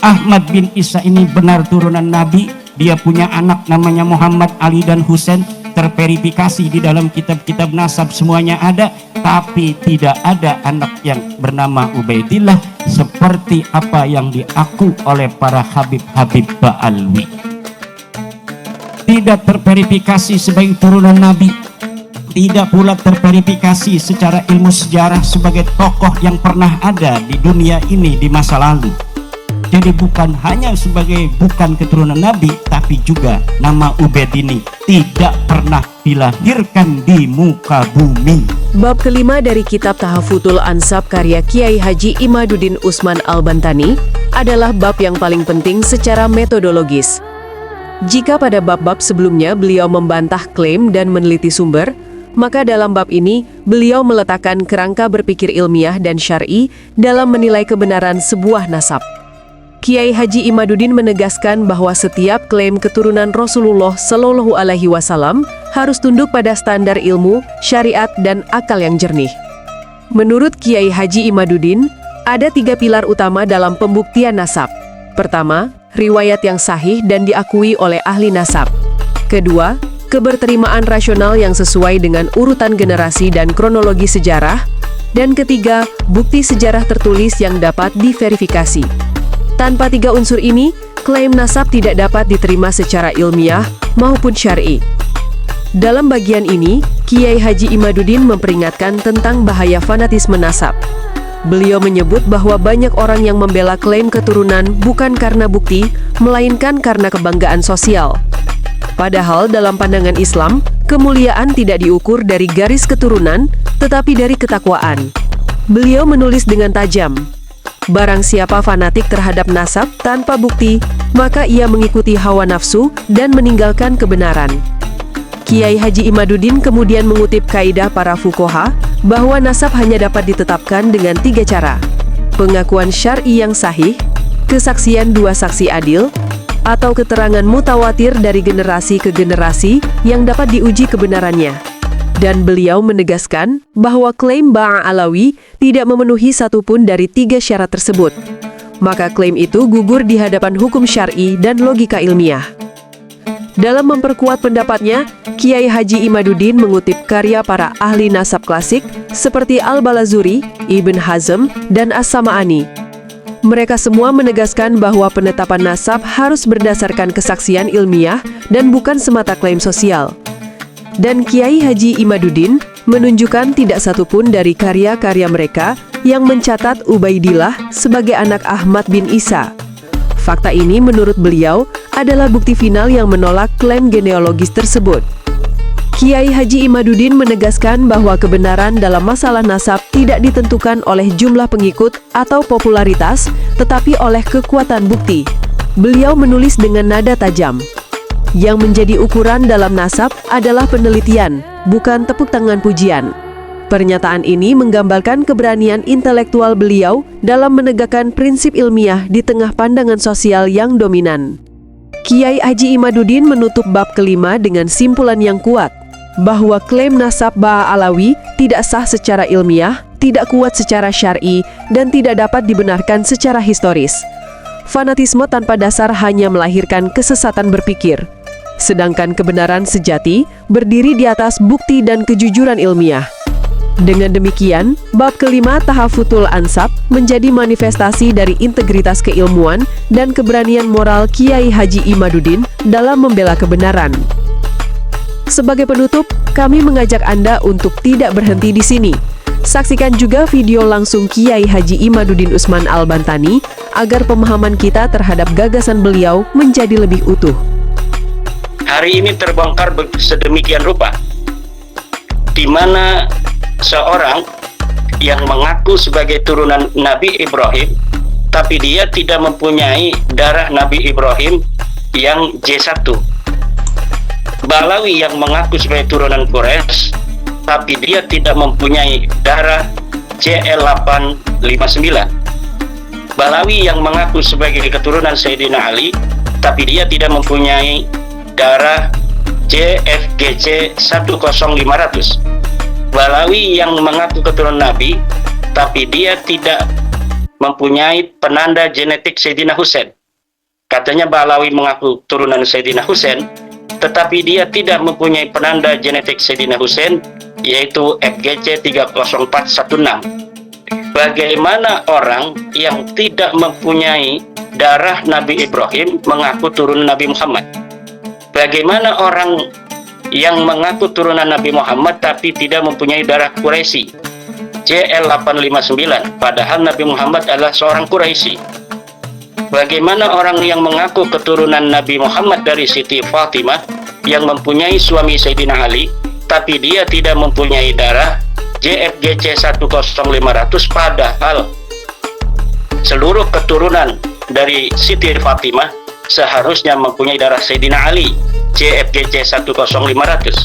Ahmad bin Isa ini benar turunan Nabi. Dia punya anak namanya Muhammad, Ali dan Husain. Terverifikasi di dalam kitab-kitab nasab semuanya ada, tapi tidak ada anak yang bernama Ubaidillah seperti apa yang diaku oleh para habib-habib Ba'alwi. Tidak terverifikasi sebagai turunan Nabi, tidak pula terverifikasi secara ilmu sejarah sebagai tokoh yang pernah ada di dunia ini di masa lalu. Jadi bukan hanya sebagai bukan keturunan Nabi, tapi juga nama Ubaid ini tidak pernah dilahirkan di muka bumi. Bab kelima dari kitab Tahaffutul Ansab karya Kiai Haji Imaduddin Usman Al-Bantani adalah bab yang paling penting secara metodologis. Jika pada bab-bab sebelumnya beliau membantah klaim dan meneliti sumber, maka dalam bab ini beliau meletakkan kerangka berpikir ilmiah dan syar'i dalam menilai kebenaran sebuah nasab. Kiai Haji Imaduddin menegaskan bahwa setiap klaim keturunan Rasulullah Shallallahu Alaihi Wasallam harus tunduk pada standar ilmu, syariat, dan akal yang jernih. Menurut Kiai Haji Imaduddin, ada 3 pilar utama dalam pembuktian nasab. Pertama, riwayat yang sahih dan diakui oleh ahli nasab. Kedua, keberterimaan rasional yang sesuai dengan urutan generasi dan kronologi sejarah. Dan ketiga, bukti sejarah tertulis yang dapat diverifikasi. Tanpa 3 unsur ini, klaim nasab tidak dapat diterima secara ilmiah maupun syar'i. Dalam bagian ini, Kiai Haji Imaduddin memperingatkan tentang bahaya fanatisme nasab. Beliau menyebut bahwa banyak orang yang membela klaim keturunan bukan karena bukti, melainkan karena kebanggaan sosial. Padahal dalam pandangan Islam, kemuliaan tidak diukur dari garis keturunan, tetapi dari ketakwaan. Beliau menulis dengan tajam, barang siapa fanatik terhadap nasab tanpa bukti, maka ia mengikuti hawa nafsu dan meninggalkan kebenaran. Kiai Haji Imaduddin kemudian mengutip kaidah para fuqaha bahwa nasab hanya dapat ditetapkan dengan 3 cara: pengakuan syar'i yang sahih, kesaksian 2 saksi adil, atau keterangan mutawatir dari generasi ke generasi yang dapat diuji kebenarannya. Dan beliau menegaskan bahwa klaim Ba'alawi tidak memenuhi satupun dari 3 syarat tersebut. Maka klaim itu gugur di hadapan hukum syar'i dan logika ilmiah. Dalam memperkuat pendapatnya, Kiai Haji Imaduddin mengutip karya para ahli nasab klasik seperti Al-Balazuri, Ibn Hazm, dan As-Sam'ani. Mereka semua menegaskan bahwa penetapan nasab harus berdasarkan kesaksian ilmiah dan bukan semata klaim sosial. Dan Kiai Haji Imaduddin menunjukkan tidak satupun dari karya-karya mereka yang mencatat Ubaidillah sebagai anak Ahmad bin Isa. Fakta ini menurut beliau adalah bukti final yang menolak klaim genealogis tersebut. Kiai Haji Imaduddin menegaskan bahwa kebenaran dalam masalah nasab tidak ditentukan oleh jumlah pengikut atau popularitas, tetapi oleh kekuatan bukti. Beliau menulis dengan nada tajam, yang menjadi ukuran dalam nasab adalah penelitian, bukan tepuk tangan pujian. Pernyataan ini menggambarkan keberanian intelektual beliau dalam menegakkan prinsip ilmiah di tengah pandangan sosial yang dominan. Kiai Haji Imaduddin menutup bab kelima dengan simpulan yang kuat, bahwa klaim nasab Ba'alawi tidak sah secara ilmiah, tidak kuat secara syar'i, dan tidak dapat dibenarkan secara historis. Fanatisme tanpa dasar hanya melahirkan kesesatan berpikir, sedangkan kebenaran sejati berdiri di atas bukti dan kejujuran ilmiah. Dengan demikian, bab kelima Tahaffutul Ansab menjadi manifestasi dari integritas keilmuan dan keberanian moral Kiai Haji Imaduddin dalam membela kebenaran. Sebagai penutup, kami mengajak Anda untuk tidak berhenti di sini. Saksikan juga video langsung Kiai Haji Imaduddin Usman Al-Bantani agar pemahaman kita terhadap gagasan beliau menjadi lebih utuh. Hari ini terbongkar sedemikian rupa, di mana seorang yang mengaku sebagai turunan Nabi Ibrahim, tapi dia tidak mempunyai darah Nabi Ibrahim yang J1. Ba'alawi yang mengaku sebagai turunan Quraisy, tapi dia tidak mempunyai darah JL859. Ba'alawi yang mengaku sebagai keturunan Sayyidina Ali, tapi dia tidak mempunyai darah JFGC 10500. Ba'alawi Balawi yang mengaku keturunan Nabi, tapi dia tidak mempunyai penanda genetik Sayyidina Husain. Katanya Balawi mengaku turunan Sayyidina Husain, tetapi dia tidak mempunyai penanda genetik Sayyidina Husain, yaitu FGC 30416. Bagaimana orang yang tidak mempunyai darah Nabi Ibrahim mengaku turunan Nabi Muhammad? Bagaimana orang yang mengaku turunan Nabi Muhammad tapi tidak mempunyai darah Quraisy, JL859, padahal Nabi Muhammad adalah seorang Quraisy? Bagaimana orang yang mengaku keturunan Nabi Muhammad dari Siti Fatimah yang mempunyai suami Sayyidina Ali, tapi dia tidak mempunyai darah JFGC 10500, padahal seluruh keturunan dari Siti Fatimah seharusnya mempunyai darah Sayyidina Ali, JFGC 10500.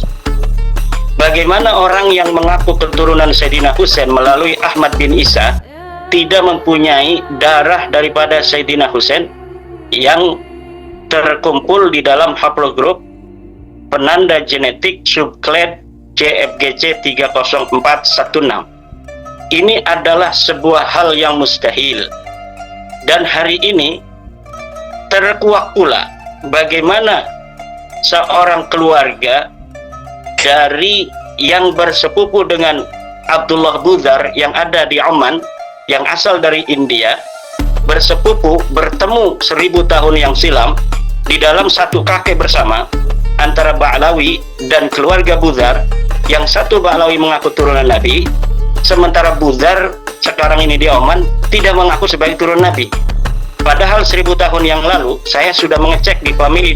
Bagaimana orang yang mengaku keturunan Sayyidina Husain melalui Ahmad bin Isa tidak mempunyai darah daripada Sayyidina Husain yang terkumpul di dalam haplogrup penanda genetik subclade JFGC 30416. Ini adalah sebuah hal yang mustahil. Dan hari ini terkuak pula bagaimana seorang keluarga dari yang bersepupu dengan Abdullah Budhar yang ada di Oman, yang asal dari India, bersepupu, bertemu 1000 tahun yang silam di dalam satu kakek bersama antara Ba'lawi dan keluarga Budhar. Yang satu Ba'lawi mengaku turunan Nabi, sementara Budhar sekarang ini di Oman tidak mengaku sebagai turunan Nabi. Padahal 1000 tahun yang lalu saya sudah mengecek di family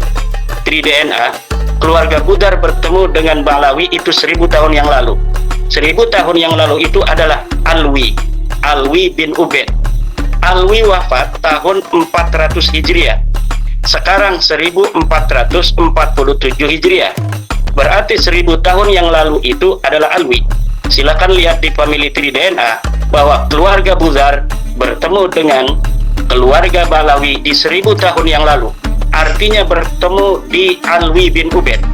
tree DNA, keluarga Budhar bertemu dengan Ba'lawi itu 1000 tahun yang lalu. 1000 tahun yang lalu itu adalah Alwi bin Ubaid. Alwi wafat tahun 400 Hijriah. Sekarang 1447 Hijriah. Berarti 1000 tahun yang lalu itu adalah Alwi. Silakan lihat di family tree DNA bahwa keluarga Budhar bertemu dengan keluarga Ba'lawi di 1000 tahun yang lalu. Artinya bertemu di Alwi bin Ubaid.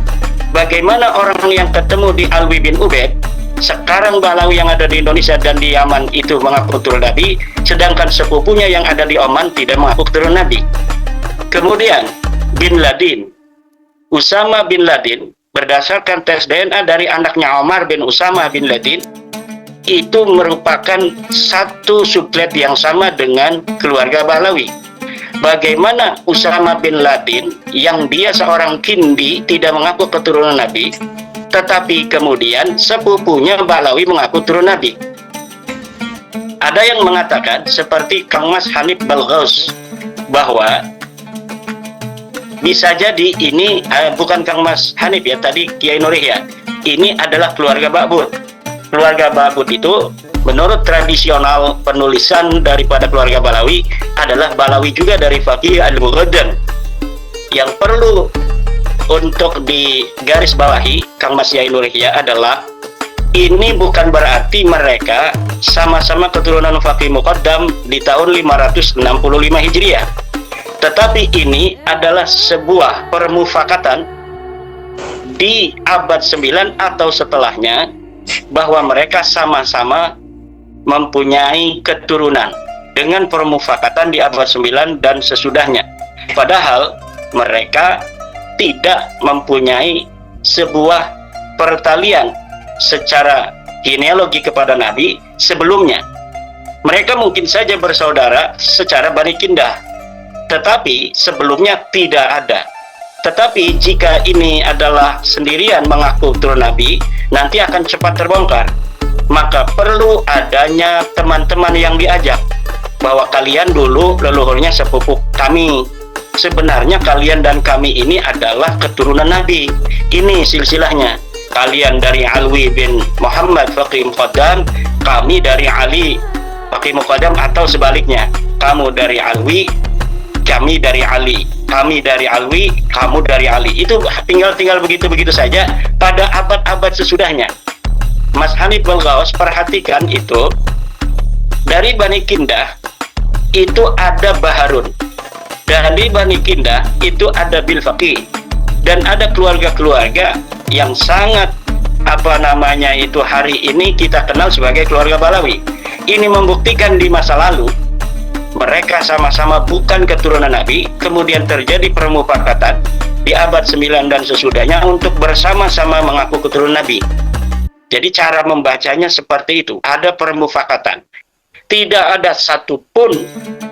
Bagaimana orang yang ketemu di Alwi bin Ubaid sekarang Ba'lawi yang ada di Indonesia dan di Yaman itu mengaku keturunan Nabi, sedangkan sepupunya yang ada di Oman tidak mengaku keturunan Nabi. Kemudian Bin Laden, Usama bin Laden, berdasarkan tes DNA dari anaknya Omar bin Usama bin Laden, itu merupakan satu subclade yang sama dengan keluarga Ba'lawi. Bagaimana Usama bin Laden yang dia seorang Kindi tidak mengaku keturunan Nabi, tetapi kemudian sepupunya Ba'lawi mengaku turun Nabi? Ada yang mengatakan seperti Kang Mas Hanif Balghaus bahwa bisa jadi ini bukan Kang Mas Hanif ya, tadi Kiai Nurih ya, ini adalah keluarga Ba'bud. Keluarga Ba'bud itu menurut tradisional penulisan daripada keluarga Ba'lawi adalah Ba'lawi juga dari Faqih Al-Mughadam. Yang perlu untuk digaris bawahi Kang Mas Yai Nurihya adalah ini bukan berarti mereka sama-sama keturunan Faqih Muqaddam di tahun 565 Hijriah, tetapi ini adalah sebuah permufakatan di abad 9 atau setelahnya bahwa mereka sama-sama mempunyai keturunan dengan permufakatan di abad 9 dan sesudahnya, padahal mereka tidak mempunyai sebuah pertalian secara genealogi kepada Nabi sebelumnya. Mereka mungkin saja bersaudara secara Bani Kindah, tetapi sebelumnya tidak ada. Tetapi jika ini adalah sendirian mengaku turun Nabi, nanti akan cepat terbongkar. Maka perlu adanya teman-teman yang diajak, bahwa kalian dulu leluhurnya sepupu kami. Sebenarnya kalian dan kami ini adalah keturunan Nabi. Ini silsilahnya. Kalian dari Alwi bin Muhammad Faqih Muqaddam, kami dari Ali Faqih Muqaddam, atau sebaliknya. Kamu dari Alwi, kami dari Ali. Kami dari Alwi, kamu dari Ali. Itu tinggal begitu-begitu saja pada abad-abad sesudahnya. Mas Hanif Balghaus, perhatikan itu. Dari Bani Kindah itu ada Baharun. Dari Bani Kindah itu ada Bil Faqih, dan ada keluarga-keluarga yang sangat hari ini kita kenal sebagai keluarga Balawi. Ini membuktikan di masa lalu mereka sama-sama bukan keturunan Nabi, kemudian terjadi permufakatan di abad 9 dan sesudahnya untuk bersama-sama mengaku keturunan Nabi. Jadi cara membacanya seperti itu, ada permufakatan. Tidak ada satupun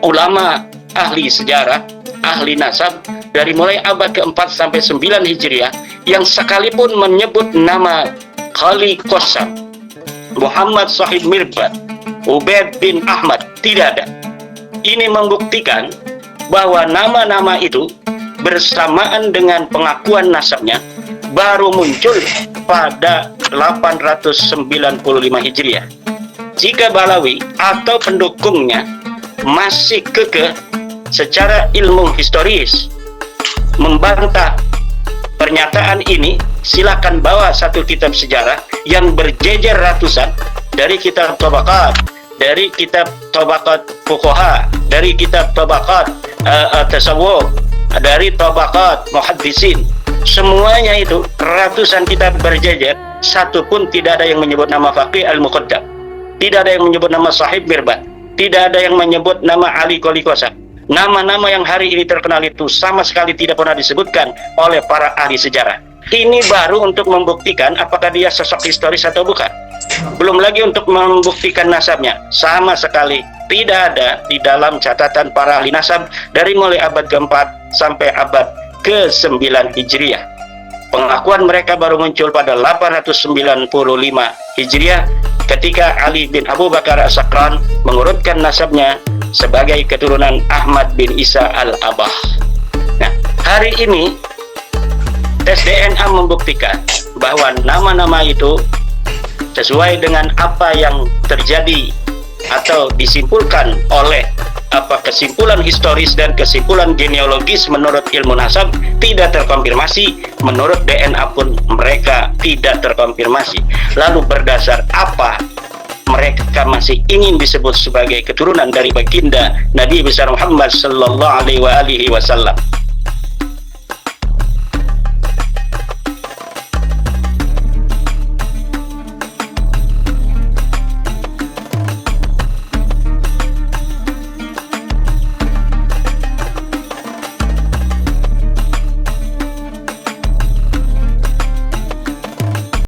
ulama ahli sejarah, ahli nasab dari mulai abad ke-4 sampai 9 Hijriah yang sekalipun menyebut nama Khali Qassam, Muhammad Sahib Mirbad, Ubaid bin Ahmad, tidak ada. Ini membuktikan bahwa nama-nama itu bersamaan dengan pengakuan nasabnya baru muncul pada 895 Hijriah. Jika Balawi atau pendukungnya masih kekeh secara ilmu historis membantah pernyataan ini, silakan bawa satu kitab sejarah yang berjejer ratusan, dari kitab Tabaqat, dari kitab Tabaqat Fuqaha, dari kitab Tabaqat Tasawwuf, dari Tabaqat Muhaddisin. Semuanya itu ratusan kitab berjejer, satu pun tidak ada yang menyebut nama Faqih Al-Muqaddam, tidak ada yang menyebut nama Sahib Mirbad, tidak ada yang menyebut nama Ali Khali Qassam. Nama-nama yang hari ini terkenal itu sama sekali tidak pernah disebutkan oleh para ahli sejarah. Ini baru untuk membuktikan apakah dia sosok historis atau bukan. Belum lagi untuk membuktikan nasabnya, sama sekali tidak ada di dalam catatan para ahli nasab dari mulai abad ke-4 sampai abad ke-9 Hijriah. Pengakuan mereka baru muncul pada 895 Hijriah ketika Ali bin Abu Bakar As-Sakran mengurutkan nasabnya sebagai keturunan Ahmad bin Isa Al-Abah. Nah, hari ini tes DNA membuktikan bahwa nama-nama itu sesuai dengan apa yang terjadi atau disimpulkan oleh kesimpulan historis dan kesimpulan genealogis menurut ilmu nasab tidak terkonfirmasi, menurut DNA pun mereka tidak terkonfirmasi. Lalu berdasar apa mereka masih ingin disebut sebagai keturunan dari baginda Nabi besar Muhammad sallallahu alaihi wasallam?